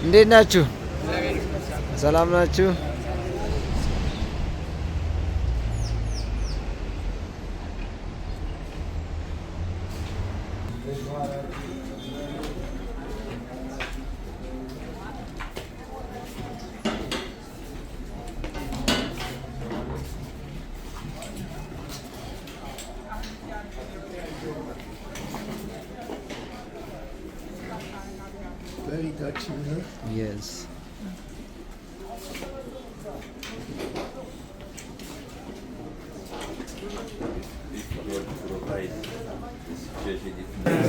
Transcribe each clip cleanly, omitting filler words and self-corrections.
እንዴት ናችሁ? ሰላም ናችሁ? Very touching, huh? Yes.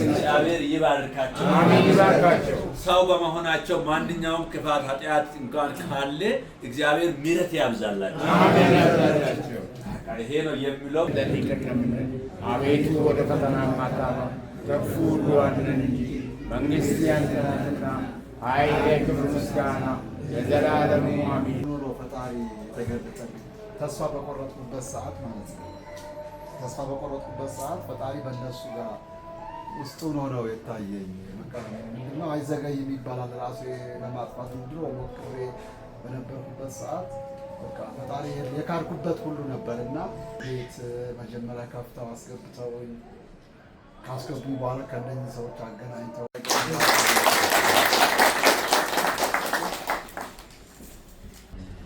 እግዚአብሔር ይባርካቸው። ሰው በመሆናቸው ማንኛውም ክፋት ኃጢአት እንኳን ካለ እግዚአብሔር ምሕረት ያብዛላቸው። ይሄ ነው የሚለው። አቤቱ ወደ ፈተና አታግባን ከክፉ ሁሉ አድነን እንጂ መንግሥት ያንተ ናትና ኃይል፣ ክብር፣ ምስጋና ለዘላለሙ አሜን። ኖሮ ፈጣሪ የተገለጠልኝ ተስፋ በቆረጥኩበት ሰዓት ማለት ነው። ተስፋ በቆረጥኩበት ሰዓት ፈጣሪ በእነሱ ጋር ውስጡን ሆነው የታየኝ ምንድነው አይዘገይም ይባላል። ራሱ ለማጥፋት ድሮ ሞክሬ በነበርኩበት ሰዓት በቃ ፈጣሪ የካርኩበት ሁሉ ነበር እና ቤት መጀመሪያ ከፍተው አስገብተውኝ ካስገቡኝ በኋላ ከእነኝህ ሰዎች አገናኝተው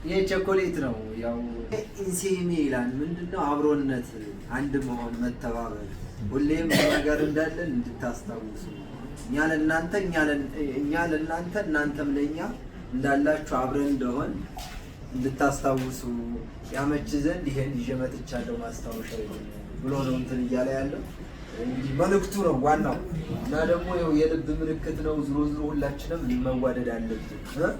ይሄ ቸኮሌት ነው። ያው ኢንሴሚ ይላል። ምንድነው? አብሮነት፣ አንድ መሆን፣ መተባበር፣ ሁሌም ነገር እንዳለን እንድታስታውሱ እኛ ለእናንተ እናንተም ለእኛ እንዳላችሁ አብረን እንደሆን እንድታስታውሱ ያመች ዘንድ ይሄን ይዤ መጥቻለሁ። ማስታወሻ ብሎ ነው እንትን እያለ ያለው እንግዲህ መልእክቱ ነው ዋናው እና ደግሞ የልብ ምልክት ነው። ዝሮ ሁላችንም መዋደድ አለብን።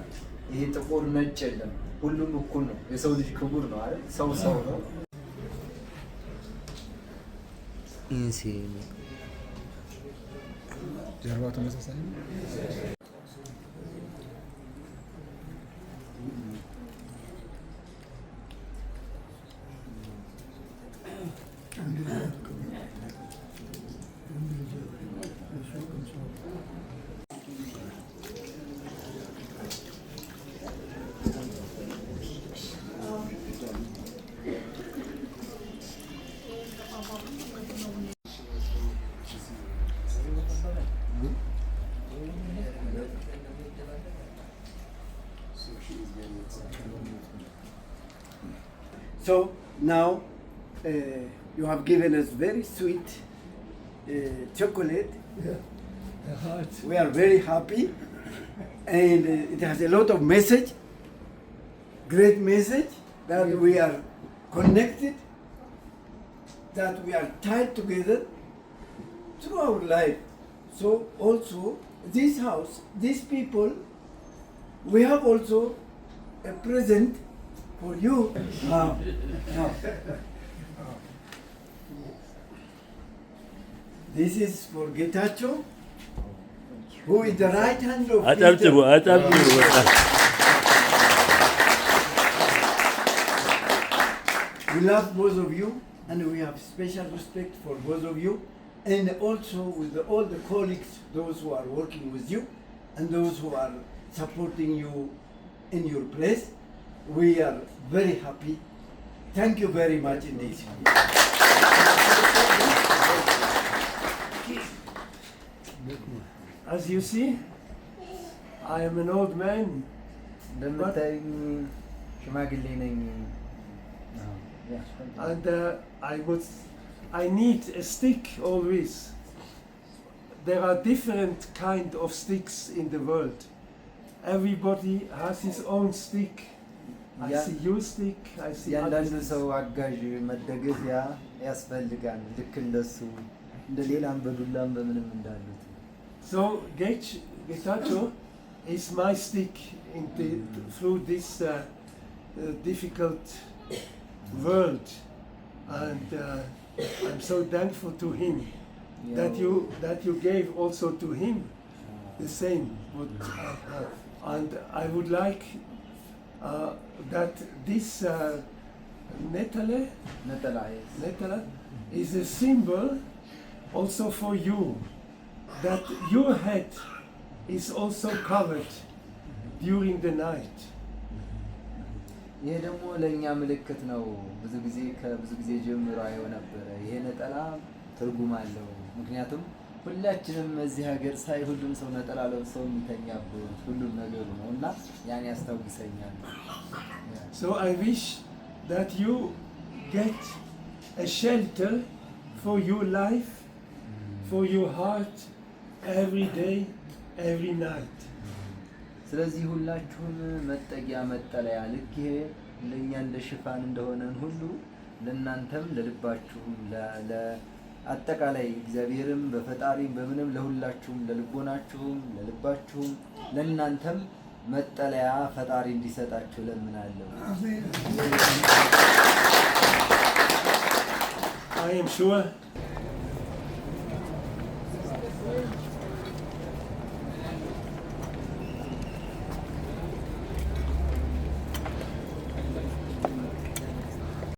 ይሄ ጥቁር ነጭ የለም፣ ሁሉም እኩል ነው። የሰው ልጅ ክቡር ነው አይደል? ሰው ነው። ኢንሴም ጀርባው ተመሳሳይ ነው። So now you have given us very sweet chocolate. We are very happy, and it has a lot of message, great message that we are connected, that we are tied together through our life. So also this house, these people, we have also a present for you. Now. This is for Getacho, who is the right hand of Peter. We love both of you, and we have special respect for both of you, and also with all the colleagues, those who are working with you, and those who are supporting you in your place. We are very happy. Thank you very much indeed. As you see, I am an old man. And I need a stick always. There are different kind of sticks in the world. Everybody has his own stick. I see your stick, I see ያንዳንዱ ሰው አጋዥ መደገፊያ ያስፈልጋል። ልክ እንደሱ እንደ ሌላም በዱላም በምንም እንዳሉት። So Getacho is my stick through this difficult world, and I'm so thankful to him that you gave also to him the same what I have. And I would like that this netala is a symbol also for you, that your head is also covered during the night. ይሄ ደግሞ ለኛ ምልክት ነው። ብዙ ጊዜ ጀምሮ አየው ነበር። ይሄ ነጠላ ትርጉም አለው። ምክንያቱም ሁላችንም እዚህ ሀገር ሳይ ሁሉም ሰው ነጠላ ለብሰው የሚተኛበት ሁሉም ነገሩ ነው እና ያን ያስታውሰኛል። So I wish that you get a shelter for your life, for your heart, every day, every night. ስለዚህ ሁላችሁም መጠጊያ መጠለያ ልክ ይሄ ለእኛ እንደ ሽፋን እንደሆነን ሁሉ ለእናንተም ለልባችሁም ለአጠቃላይ እግዚአብሔርም በፈጣሪም በምንም ለሁላችሁም ለልቦናችሁም ለልባችሁም ለእናንተም መጠለያ ፈጣሪ እንዲሰጣችሁ ለምናለሁ። I am sure